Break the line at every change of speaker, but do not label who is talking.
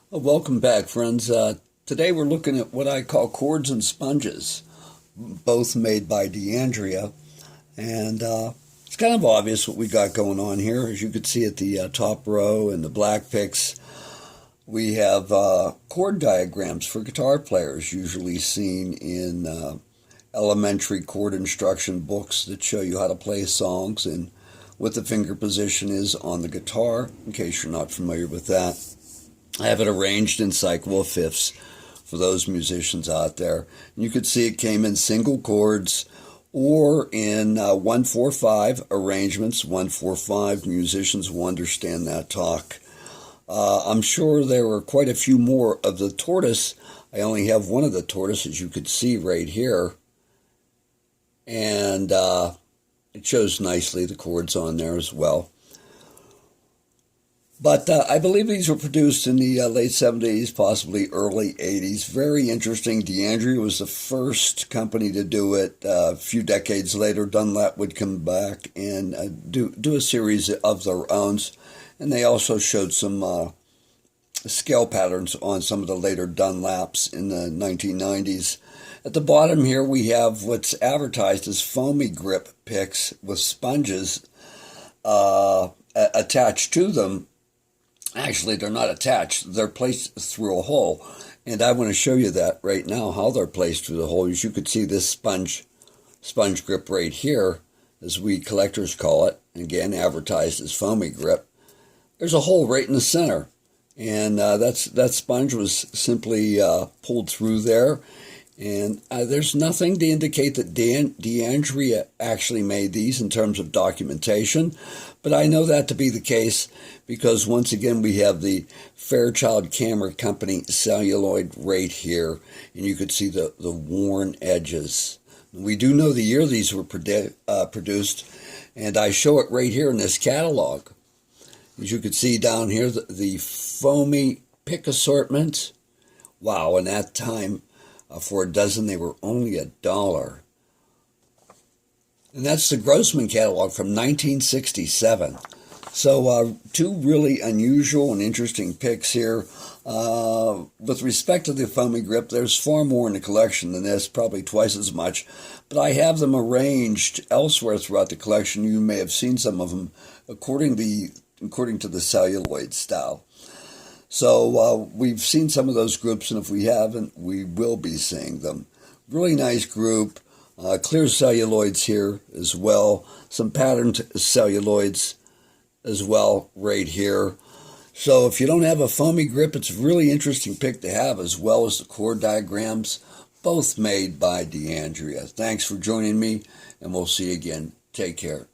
Welcome back, friends. Today we're looking at what I call chords and sponges, both made by DeAndrea. And it's kind of obvious what we got going on here. As you can see at the top row and the black picks, we have chord diagrams for guitar players, usually seen in elementary chord instruction books that show you how to play songs and what the finger position is on the guitar, in case you're not familiar with that. I have it arranged in cycle of fifths for those musicians out there. And you could see it came in single chords or in 1-4-5 arrangements. 1-4-5 musicians will understand that talk. I'm sure there were quite a few more of the Tortoise. I only have one of the Tortoise, as you could see right here. And it shows nicely the chords on there as well. But I believe these were produced in the late 70s, possibly early 80s. Very interesting. DeAndrea was the first company to do it. A few decades later, Dunlap would come back and do a series of their own. And they also showed some scale patterns on some of the later Dunlaps in the 1990s. At the bottom here, we have what's advertised as Foamy Grip picks with sponges attached to them. Actually, they're not attached. They're placed through a hole. And I want to show you that right now, how they're placed through the hole. As you can see, this sponge grip right here, as we collectors call it, again, advertised as Foamy Grip, there's a hole right in the center. And that sponge was simply pulled through there. And there's nothing to indicate that DeAndrea actually made these in terms of documentation, but I know that to be the case because once again we have the Fairchild Camera Company celluloid right here, and you could see the worn edges. We do know the year these were produced, and I show it right here in this catalog. As you can see down here, the foamy pick assortment. Wow, in that time, for a dozen, they were only $1. And that's the Grossman catalog from 1967. So two really unusual and interesting picks here. With respect to the Foamy Grip, there's far more in the collection than this, probably twice as much. But I have them arranged elsewhere throughout the collection. You may have seen some of them according to the celluloid style. So we've seen some of those groups, and if we haven't, we will be seeing them. Really nice group. Clear celluloids here as well. Some patterned celluloids as well right here. So if you don't have a Foamy Grip, it's a really interesting pick to have, as well as the chord diagrams, both made by DeAndrea. Thanks for joining me, and we'll see you again. Take care.